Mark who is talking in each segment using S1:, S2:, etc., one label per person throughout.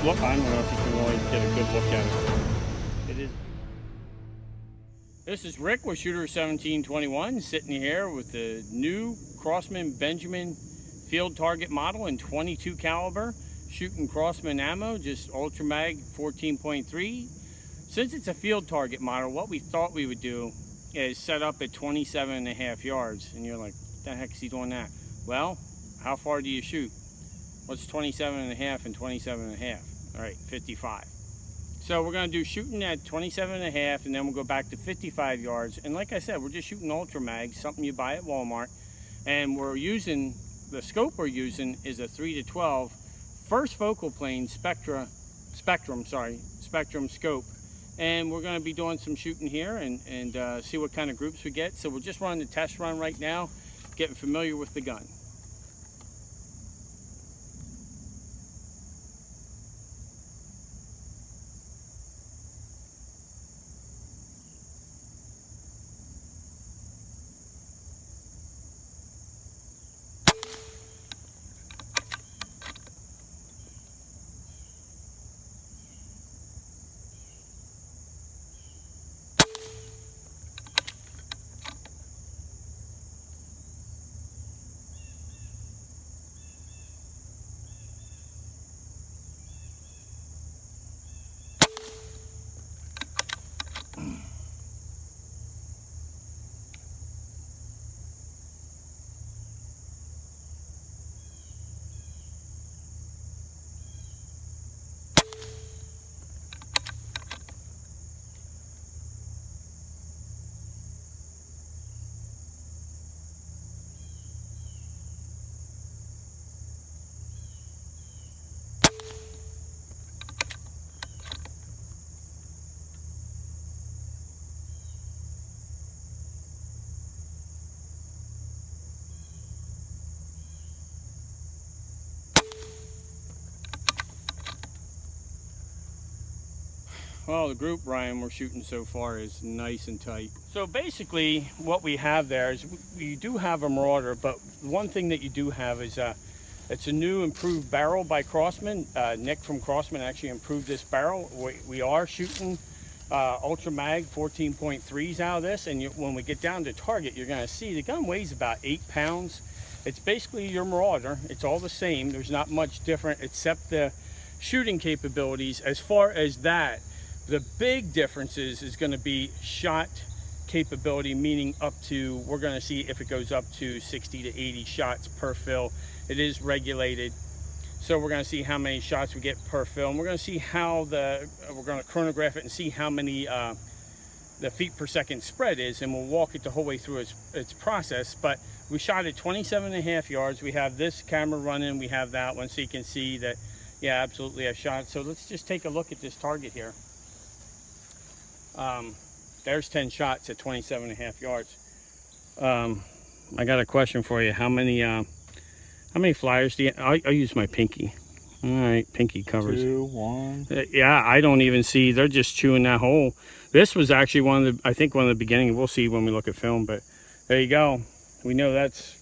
S1: look, I don't know if you can really get a good look at it. It is. This is Rick with Shooter 1721, sitting here with the new Crosman Benjamin field target model in 22 caliber, shooting Crosman ammo, just Ultra Mag 14.3. Since it's a field target model, what we thought we would do is set up at 27.5 yards. And you're like, what the heck is he doing that? Well, how far do you shoot? What's 27.5 and 27.5? All right, 55. So we're gonna do shooting at 27.5, and then we'll go back to 55 yards. And like I said, we're just shooting Ultra Mag, something you buy at Walmart. And we're using, the scope we're using is a 3-12 first focal plane spectrum scope. And we're gonna be doing some shooting here and see what kind of groups we get. So we're just running the test run right now, getting familiar with the gun. Well, the group, Ryan, we're shooting so far is nice and tight. So basically what we have there is we do have a Marauder, but one thing that you do have is it's a new improved barrel by Crosman. Nick from Crosman actually improved this barrel. We are shooting Ultra Mag 14.3s out of this, and when we get down to target, you're gonna see the gun weighs about 8 pounds. It's basically your Marauder. It's all the same. There's not much different except the shooting capabilities. As far as that, the big differences is going to be shot capability, meaning up to, we're going to see if it goes up to 60 to 80 shots per fill. It is regulated. So we're going to see how many shots we get per fill. And we're going to see how we're going to chronograph it and see how many the feet per second spread is. And we'll walk it the whole way through its process. But we shot at 27.5 yards. We have this camera running. We have that one, so you can see that, yeah, absolutely I shot. So let's just take a look at this target here. There's 10 shots at 27.5 yards. I got a question for you. How many flyers do you? I'll use my pinky. All right, pinky covers.
S2: 2, 1.
S1: Yeah, I don't even see. They're just chewing that hole. This was actually one of the, I think one of the beginning. We'll see when we look at film, but there you go. We know that's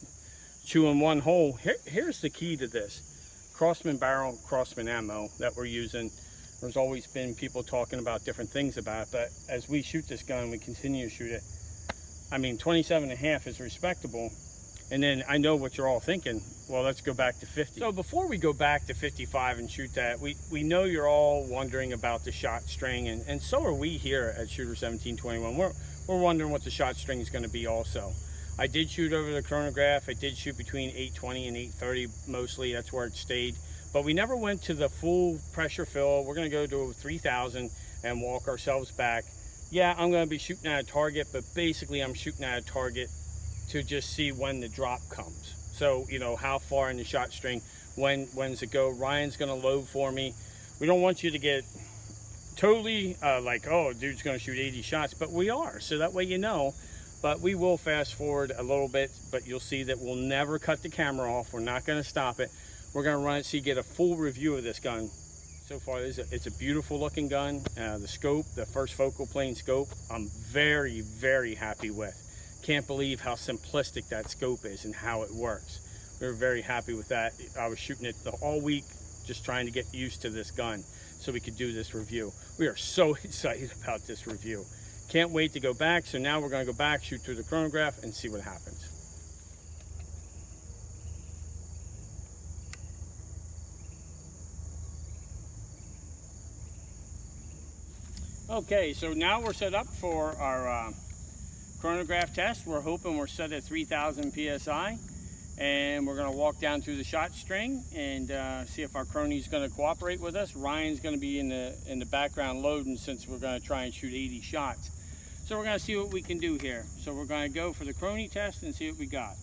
S1: chewing one hole. Here's the key to this. Crosman barrel, Crosman ammo that we're using. There's always been people talking about different things about it, but as we shoot this gun, we continue to shoot it. I mean, 27.5 is respectable. And then I know what you're all thinking. Well, let's go back to 50. So before we go back to 55 and shoot that, we know you're all wondering about the shot string, and so are we here at Shooter 1721. We're wondering what the shot string is going to be also. I did shoot over the chronograph. I did shoot between 820 and 830 mostly. That's where it stayed. But we never went to the full pressure fill. We're going to go to 3,000 and walk ourselves back. Yeah, I'm going to be shooting at a target, but basically I'm shooting at a target to just see when the drop comes. So, you know, how far in the shot string, when's it go? Ryan's going to load for me. We don't want you to get totally like, oh, dude's going to shoot 80 shots, but we are. So that way you know. But we will fast forward a little bit, but you'll see that we'll never cut the camera off. We're not going to stop it. We're going to run it so you get a full review of this gun. So far, it's a beautiful looking gun. The scope, the first focal plane scope, I'm very, very happy with. Can't believe how simplistic that scope is and how it works. We were very happy with that. I was shooting it all week, just trying to get used to this gun so we could do this review. We are so excited about this review. Can't wait to go back. So now we're going to go back, shoot through the chronograph, and see what happens. Okay, so now we're set up for our chronograph test. We're hoping we're set at 3,000 psi, and we're going to walk down through the shot string and see if our chrony's going to cooperate with us. Ryan's going to be in the background loading, since we're going to try and shoot 80 shots. So we're going to see what we can do here. So we're going to go for the chrony test and see what we got.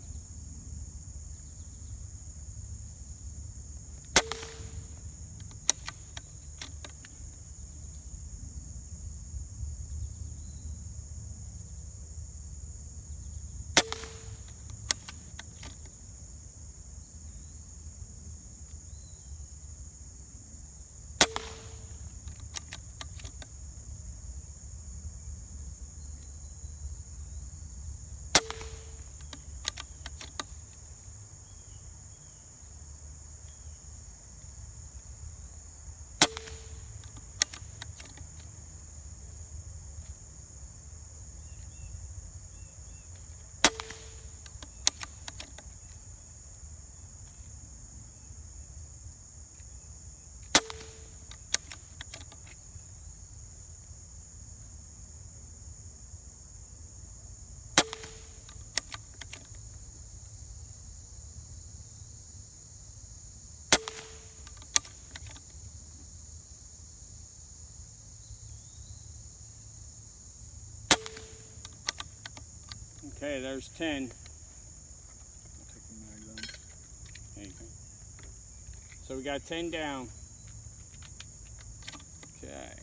S1: Okay, there's 10.
S2: I'll take the mag then.
S1: There you go. So we got 10 down. Okay.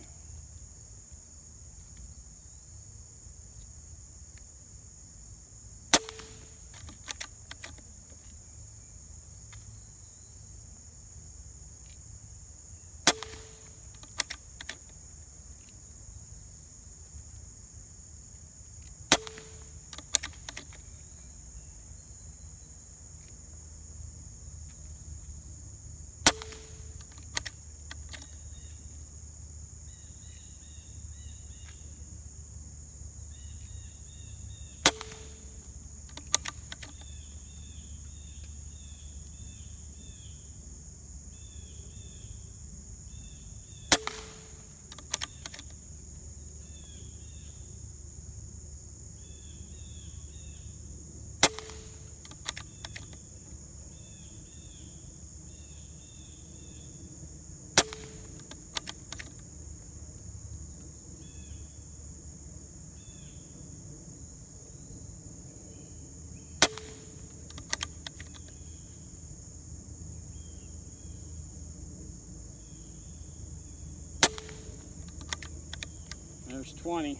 S1: There's 20.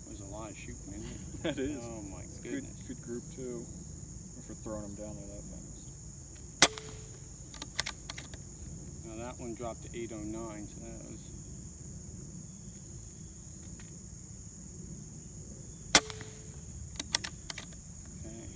S1: There's a lot of shooting in here.
S2: That is.
S1: Oh my goodness.
S2: Good group too. If we're throwing them down there that fast.
S1: Now that one dropped to 809, so that was... Okay.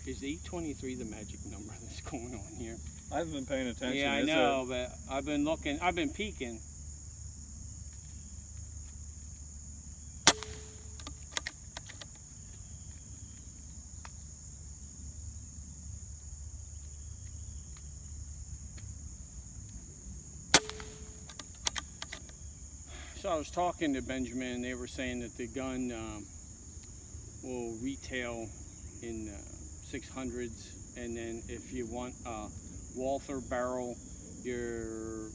S1: Is 823 the magic number that's going on here?
S2: I haven't been paying attention.
S1: Yeah, I know, but I've been looking, I've been peeking. So I was talking to Benjamin, and they were saying that the gun will retail in 600s, and then if you want a Walther barrel, you're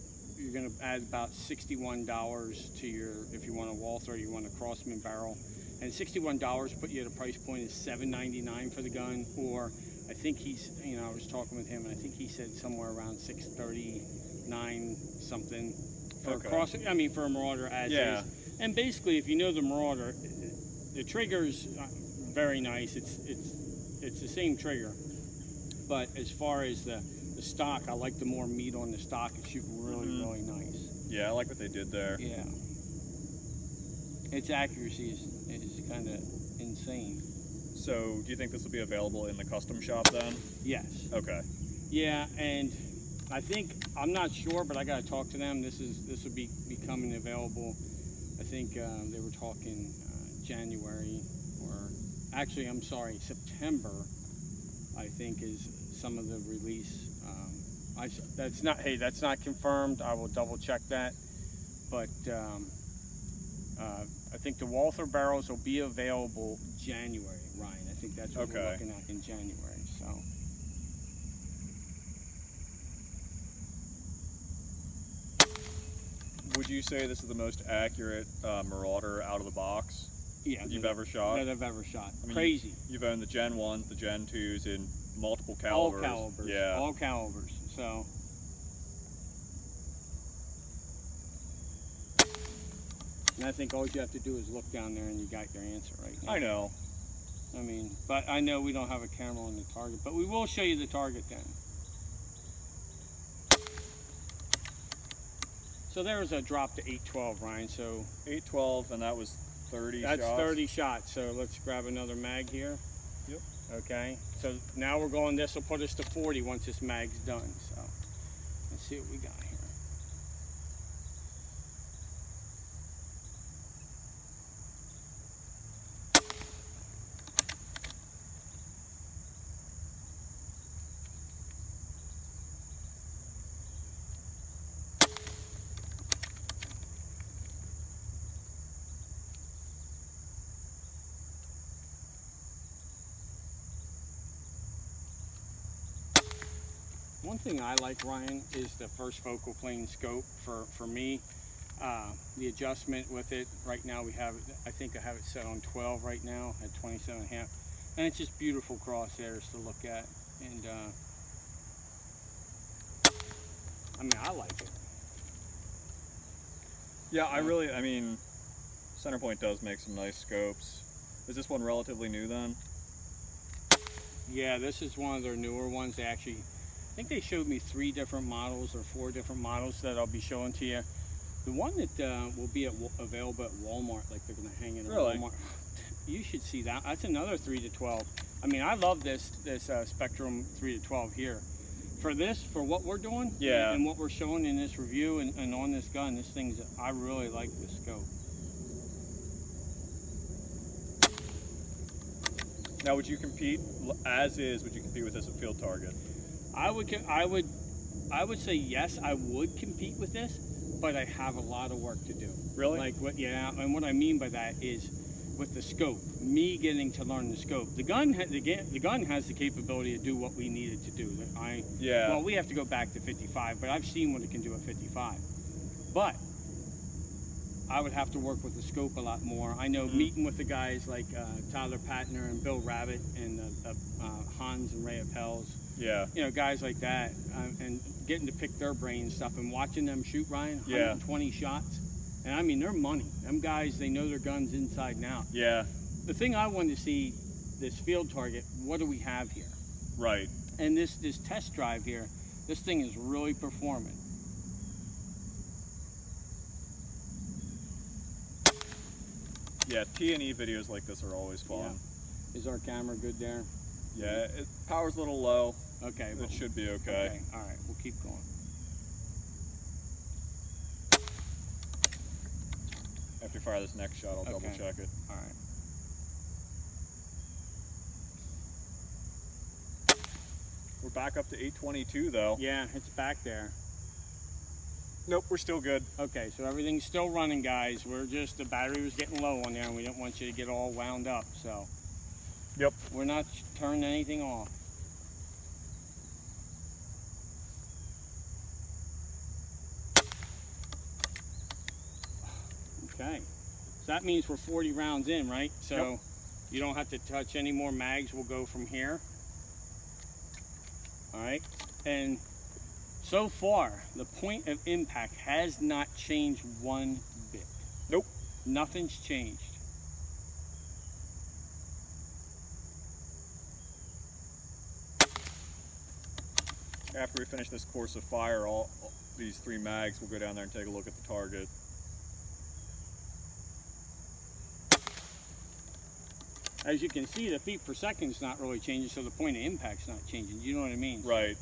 S1: going to add about $61 to your, if you want a Walther, you want a Crossman barrel, and $61 put you at a price point is $7.99 for the gun, or I think he's, you know, I was talking with him, and I think he said somewhere around $639 something for a Cross, I mean for a Marauder as is. And basically, if you know the Marauder, the trigger's very nice. It's the same trigger, but as far as the stock, I like the more meat on the stock. It's shooting really nice.
S2: Yeah, I like what they did there.
S1: Yeah. Its accuracy is kind of insane.
S2: So, do you think this will be available in the custom shop then?
S1: Yes.
S2: Okay.
S1: Yeah, and I think, I'm not sure, but I got to talk to them. This will be becoming available. I think they were talking January, or actually, I'm sorry, September, I think is some of the release. That's not confirmed. I will double check that. But I think the Walther barrels will be available January, Ryan. I think that's what we're looking at in January. So.
S2: Would you say this is the most accurate Marauder out of the box you've ever shot?
S1: That I've ever shot.
S2: I mean,
S1: Crazy.
S2: You've owned the Gen 1s, the Gen 2s in multiple calibers.
S1: All calibers.
S2: Yeah.
S1: All calibers. So. And I think all you have to do is look down there and you got your answer right now.
S2: I know.
S1: I mean, but I know we don't have a camera on the target, but we will show you the target then. So there was a drop to 812, Ryan. So
S2: 812, and that was 30
S1: that's
S2: shots.
S1: 30 shots. So let's grab another mag here.
S2: Yep.
S1: Okay. So now we're going. This will put us to 40 once this mag's done. So let's see what we got here. One thing I like, Ryan, is the first focal plane scope for me. The adjustment with it, right now we have it, I think I have it set on 12 right now at 27.5. And it's just beautiful crosshairs to look at. And I mean, I like it.
S2: Yeah, I mean, Centerpoint does make some nice scopes. Is this one relatively new then?
S1: Yeah, this is one of their newer ones. They actually, I think they showed me 3 different models or 4 different models that I'll be showing to you. The one that will be available at Walmart, like they're going to hang it at Walmart. You should see that. That's another 3 to 12. I mean, I love this Spectrum 3 to 12 here. For what we're doing,
S2: yeah,
S1: and what we're showing in this review and on this gun, I really like this scope.
S2: Now, would you compete as is? Would you compete with this at field target?
S1: I would say yes, I would compete with this, but I have a lot of work to do.
S2: Really?
S1: Yeah, and what I mean by that is with the scope, me getting to learn the scope. The gun has the capability to do what we need it to do. Well, we have to go back to 55, but I've seen what it can do at 55. But I would have to work with the scope a lot more. I know meeting with the guys like Tyler Patner and Bill Rabbit and Hans and Ray Appels.
S2: Yeah.
S1: You know, guys like that, and getting to pick their brain stuff and watching them shoot, Ryan, 120 shots. And I mean, they're money. Them guys, they know their guns inside and out.
S2: Yeah.
S1: The thing I wanted to see, this field target, what do we have here?
S2: Right.
S1: And this test drive here, this thing is really performing.
S2: Yeah, T&E videos like this are always fun.
S1: Yeah. Is our camera good there?
S2: Yeah, power's a little low.
S1: Okay.
S2: It should be okay.
S1: Okay, all right, we'll keep going.
S2: After you fire this next shot, I'll double check it.
S1: All right.
S2: We're back up to 822 though.
S1: Yeah, it's back there.
S2: Nope, we're still good.
S1: Okay, so everything's still running, guys. The battery was getting low on there, and we didn't want you to get all wound up, so.
S2: Yep.
S1: We're not turning anything off. Okay, so that means we're 40 rounds in, right? So you don't have to touch any more mags. We'll go from here. All right, and so far, the point of impact has not changed one bit.
S2: Nope.
S1: Nothing's changed.
S2: after we finish this course of fire, all these 3 mags, we'll go down there and take a look at the target.
S1: As you can see, the feet per second is not really changing, so the point of impact's not changing. You know what I mean?
S2: Right.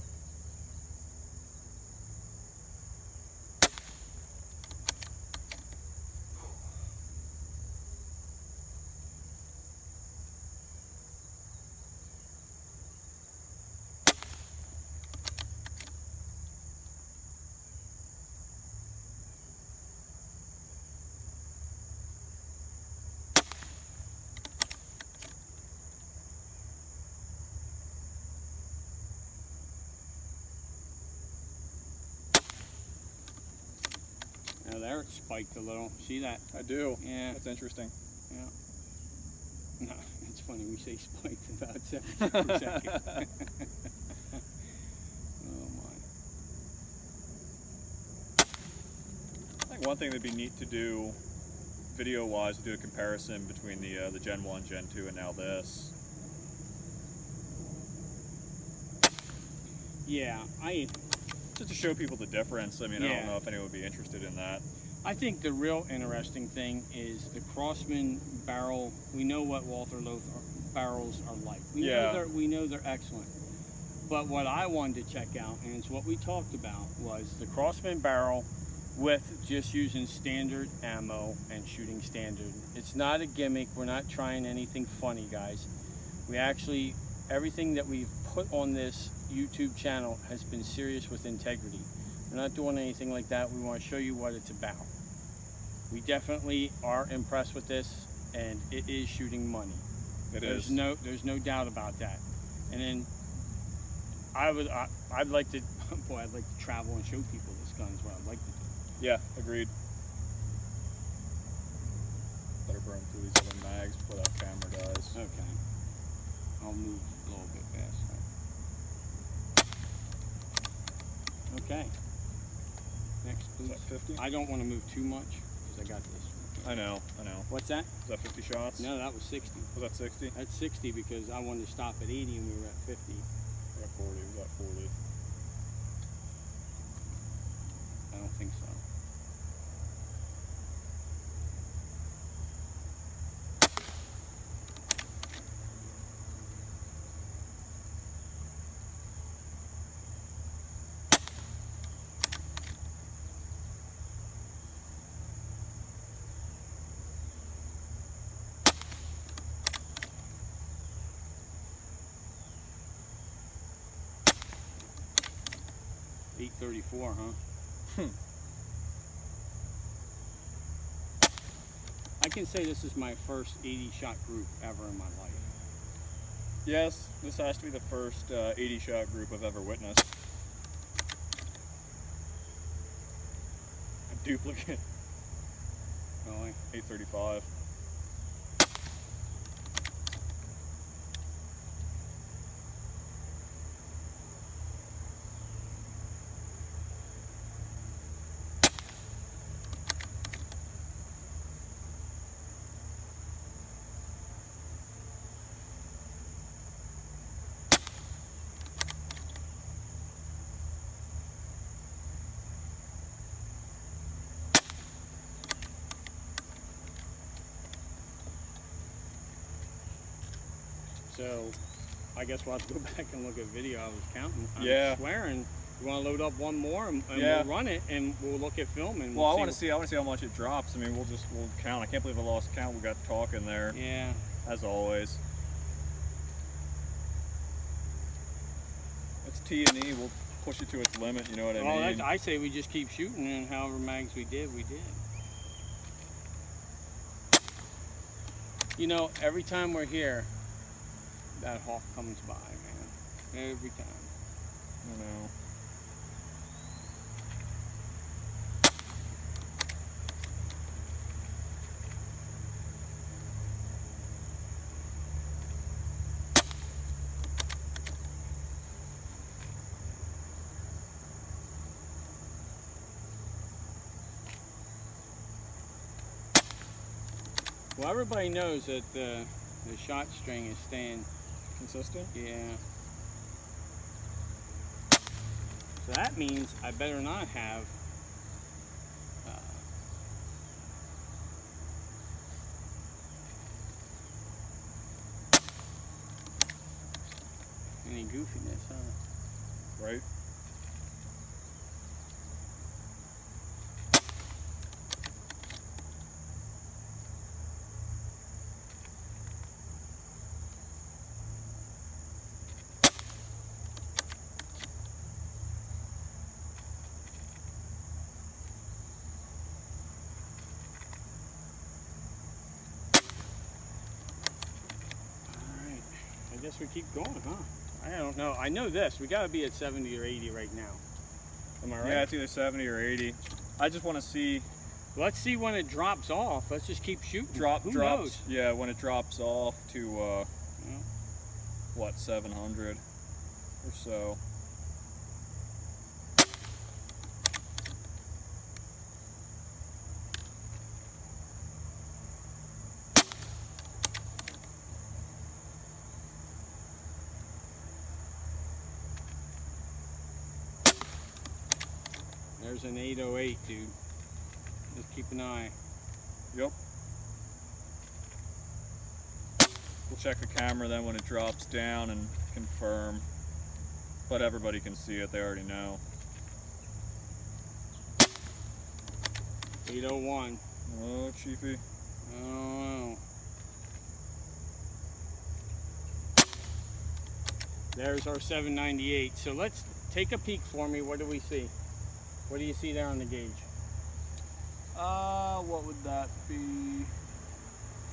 S1: Now there it spiked a little. See that?
S2: I do.
S1: Yeah.
S2: That's interesting.
S1: Yeah. No, it's funny. We say spiked about 70 per second. Oh my.
S2: I think one thing that'd be neat to do, video-wise, to do a comparison between the Gen 1, Gen 2, and now this.
S1: Yeah,
S2: Just to show people the difference. I mean, I
S1: Yeah.
S2: don't know if anyone would be interested in that.
S1: I think the real interesting thing is the Crossman barrel. We know what Walther Loth barrels are like. We know they're excellent. But what I wanted to check out, and it's what we talked about, was the Crossman barrel with just using standard ammo and shooting standard. It's not a gimmick. We're not trying anything funny, guys. We actually, everything that we've put on this YouTube channel has been serious with integrity. We're not doing anything like that. We want to show you what it's about. We definitely are impressed with this, and it is shooting money. There's no doubt about that. And then I'd like to, boy, I'd like to travel and show people this gun is what I'd like to do.
S2: Yeah, agreed. Better burn through these other mags before that camera dies.
S1: Okay. I'll move a little bit faster. Okay. Next,
S2: Is
S1: please.
S2: that 50?
S1: I don't want to move too much because I got this.
S2: I know.
S1: What's that?
S2: Is that 50 shots?
S1: No, that was 60.
S2: Was that 60?
S1: That's 60 because I wanted to stop at 80 and we were at 50.
S2: We're at 40. We got 40.
S1: I don't think so. $834, huh? I can say this is my first 80 shot group ever in my life.
S2: Yes, this has to be the first 80 shot group I've ever witnessed. A duplicate.
S1: Really?
S2: 835.
S1: So, I guess we'll have to go back and look at video. I was counting. I
S2: Yeah.
S1: was swearing. You want to load up one more and
S2: Yeah.
S1: we'll run it and we'll look at film and
S2: Well, I
S1: we'll
S2: want to see. I want to see how much it drops. I mean, we'll count. I can't believe I lost count. We got talking there,
S1: Yeah.
S2: as always. It's T&E. We'll push it to its limit. You know what I
S1: Well,
S2: mean?
S1: I say we just keep shooting, and however mags we did, we did. You know, every time we're here, that hawk comes by, man. Every time.
S2: I know.
S1: Well, everybody knows that the shot string is staying.
S2: Consistent?
S1: Yeah. So that means I better not have any goofiness, huh?
S2: Right?
S1: I guess we keep going, huh? I don't know. I know this. We got to be at 70 or 80 right now. Am I right?
S2: Yeah, it's either 70 or 80. I just want to see.
S1: Let's see when it drops off. Let's just keep shooting.
S2: Drops.
S1: Knows?
S2: Yeah, when it drops off to what, 700 or so.
S1: There's an 808, dude. Just keep an eye.
S2: Yep. We'll check the camera then when it drops down and confirm. But everybody can see it, they already know.
S1: 801.
S2: Oh, Chiefy.
S1: Oh. There's our 798. So let's take a peek for me. What do we see? What do you see there on the gauge?
S2: What would that be?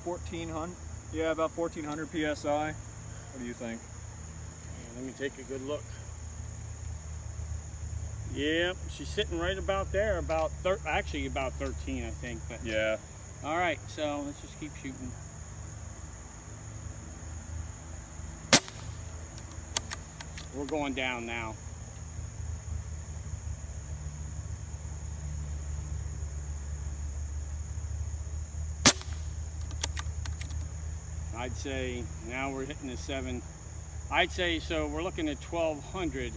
S2: 1400? Yeah, about 1400 PSI. What do you think?
S1: Let me take a good look. Yep, she's sitting right about there, actually about 13, I think. But
S2: yeah.
S1: All right, so let's just keep shooting. We're going down now. I'd say now we're hitting the 7. I'd say so. We're looking at 1200.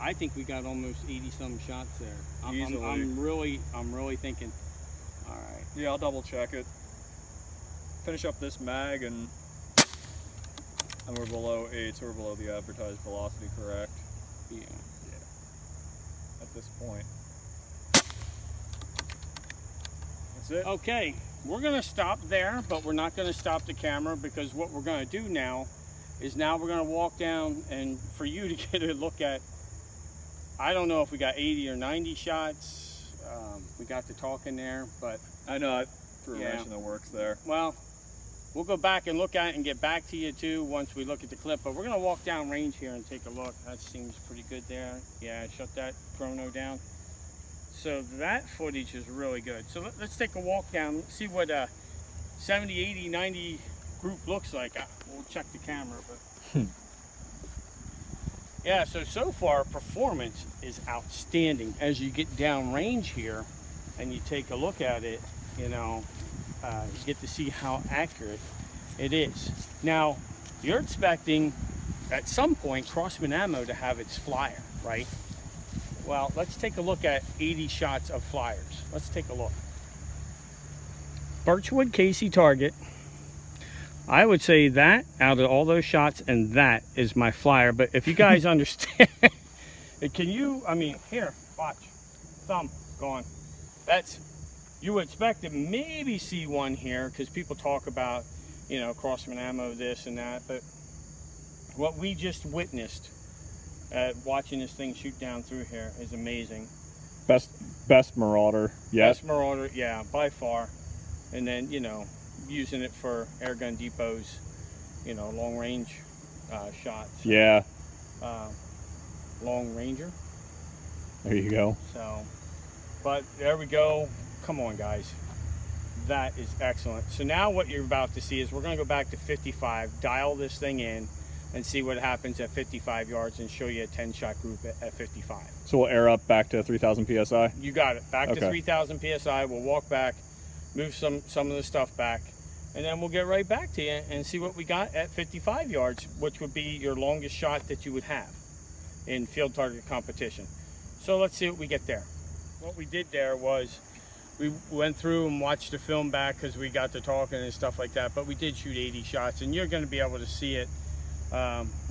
S1: I think we got almost 80 some shots there.
S2: Easily.
S1: I'm really thinking. All right.
S2: Yeah, I'll double check it. Finish up this mag and we're below 8, so we're below the advertised velocity, correct?
S1: Yeah.
S2: Yeah. At this point. That's it.
S1: Okay, we're gonna stop there, but we're not gonna stop the camera because what we're gonna do now is we're gonna walk down and for you to get a look at, I don't know if we got 80 or 90 shots. We got to talking there, but
S2: I know I threw a wrench in the works there.
S1: Well, we'll go back and look at it and get back to you too once we look at the clip, but we're gonna walk down range here and take a look. That seems pretty good there. Yeah, shut that chrono down. So that footage is really good. So let's take a walk down, see what 70, 80, 90 group looks like. We'll check the camera, but yeah, so far performance is outstanding. As you get down range here and you take a look at it, you know, you get to see how accurate it is. Now, you're expecting at some point Crossman Ammo to have its flyer, right? Well, let's take a look at 80 shots of flyers. Let's take a look. Birchwood Casey target. I would say that out of all those shots, and that is my flyer. But if you guys understand, can you, I mean, here, watch. Thumb, go on. That's, you would expect to maybe see one here because people talk about, you know, Crossman Ammo, this and that. But what we just witnessed watching this thing shoot down through here is amazing.
S2: Best Marauder yet.
S1: Best Marauder, yeah, by far. And then, you know, using it for airgun depots, you know, long range shots.
S2: Yeah.
S1: Long ranger.
S2: There you go.
S1: So, but there we go. Come on, guys. That is excellent. So now what you're about to see is we're going to go back to 55, dial this thing in, and see what happens at 55 yards and show you a 10-shot group at 55.
S2: So we'll air up back to 3,000 PSI?
S1: You got it. Back to 3,000 PSI. We'll walk back, move some of the stuff back, and then we'll get right back to you and see what we got at 55 yards, which would be your longest shot that you would have in field target competition. So let's see what we get there. What we did there was we went through and watched the film back because we got to talking and stuff like that, but we did shoot 80 shots, and you're going to be able to see it.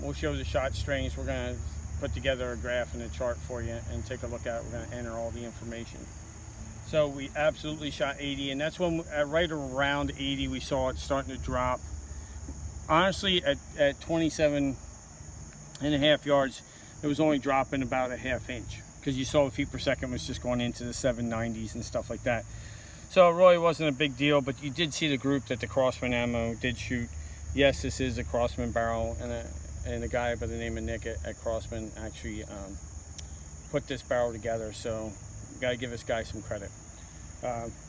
S1: We'll show the shot strings. We're going to put together a graph and a chart for you and take a look at it. We're going to enter all the information. So we absolutely shot 80, and that's when right around 80 we saw it starting to drop. Honestly, at 27 and a half yards, it was only dropping about a ½ inch, because you saw the feet per second was just going into the 790s and stuff like that. So it really wasn't a big deal, but you did see the group that the Crossman ammo did shoot. Yes, this is a Crossman barrel, and a guy by the name of Nick at Crossman actually put this barrel together, so gotta give this guy some credit.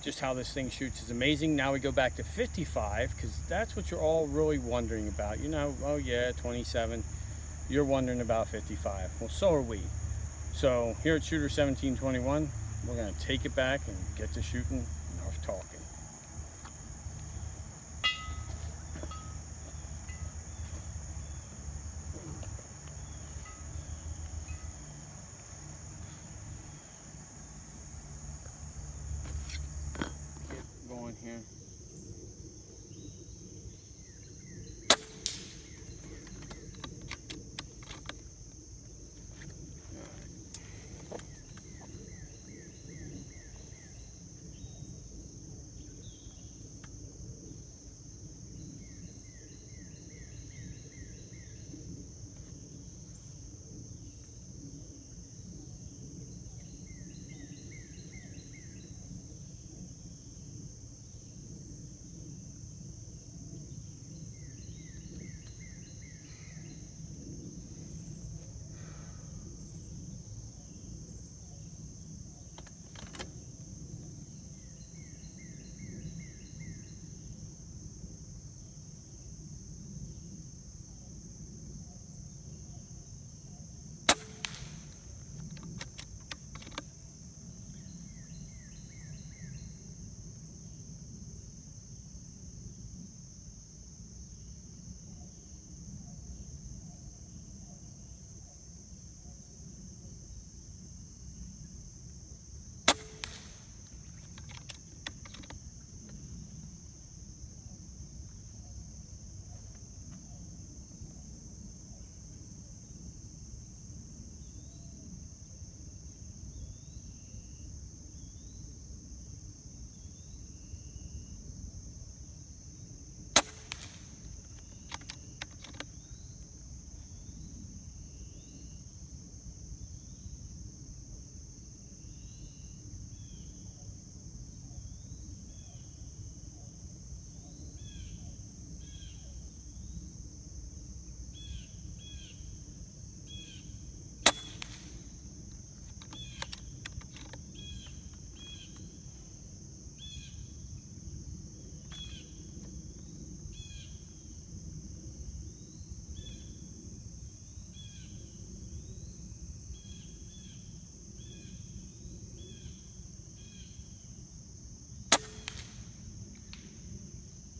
S1: Just how this thing shoots is amazing. Now we go back to 55, because that's what you're all really wondering about. You know, oh yeah, 27. You're wondering about 55. Well, so are we. So here at Shooter 1721, we're going to take it back and get to shooting, enough talking. Get going here.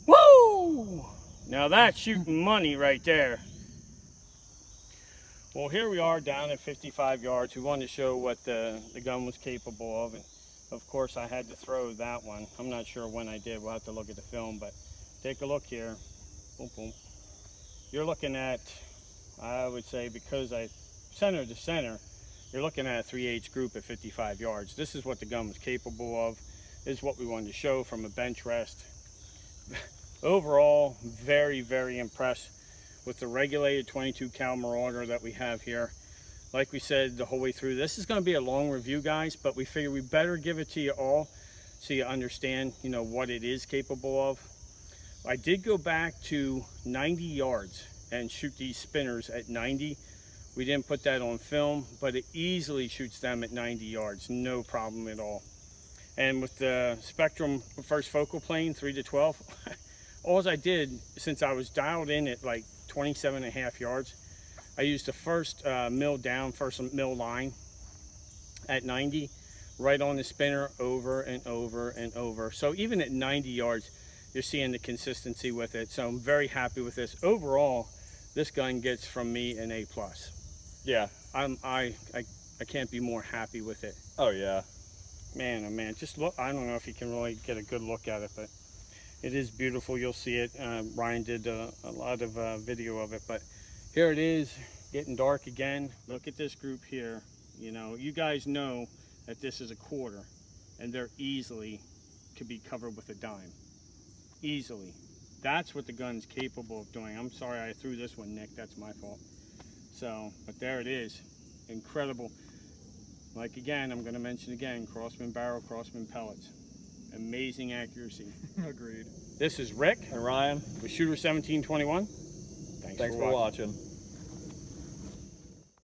S1: Woo! Now that's shooting money right there. Well, here we are down at 55 yards. We wanted to show what the gun was capable of. And of course, I had to throw that one. I'm not sure when I did. We'll have to look at the film, but take a look here. Boom, boom. You're looking at, I would say, because I center to center, you're looking at a 3/8 group at 55 yards. This is what the gun was capable of. This is what we wanted to show from a bench rest. Overall, very, very impressed with the regulated 22 cal Marauder that we have here. Like we said the whole way through, this is going to be a long review, guys, but we figure we better give it to you all so you understand, you know, what it is capable of. I did go back to 90 yards and shoot these spinners at 90. We didn't put that on film, but it easily shoots them at 90 yards, no problem at all. And with the Spectrum first focal plane, 3 to 12, all I did, since I was dialed in at like 27.5 yards, I used the first mill down, first mill line at 90, right on the spinner, over and over and over. So even at 90 yards, you're seeing the consistency with it. So I'm very happy with this. Overall, this gun gets from me an A+. Yeah, I I can't be more happy with it.
S2: Oh yeah.
S1: Man, oh man, just look. I don't know if you can really get a good look at it, but it is beautiful. You'll see it. Ryan did a lot of video of it, but here it is, getting dark again. Look at this group here. You know, you guys know that this is a quarter, and they're easily could be covered with a dime. Easily. That's what the gun's capable of doing. I'm sorry I threw this one, Nick. That's my fault. So, but there it is. Incredible. Like again, I'm going to mention again, Crossman barrel, Crossman pellets. Amazing accuracy.
S2: Agreed.
S1: This is Rick
S2: And Ryan,
S1: with Shooter 1721. Thanks
S2: thanks for watching.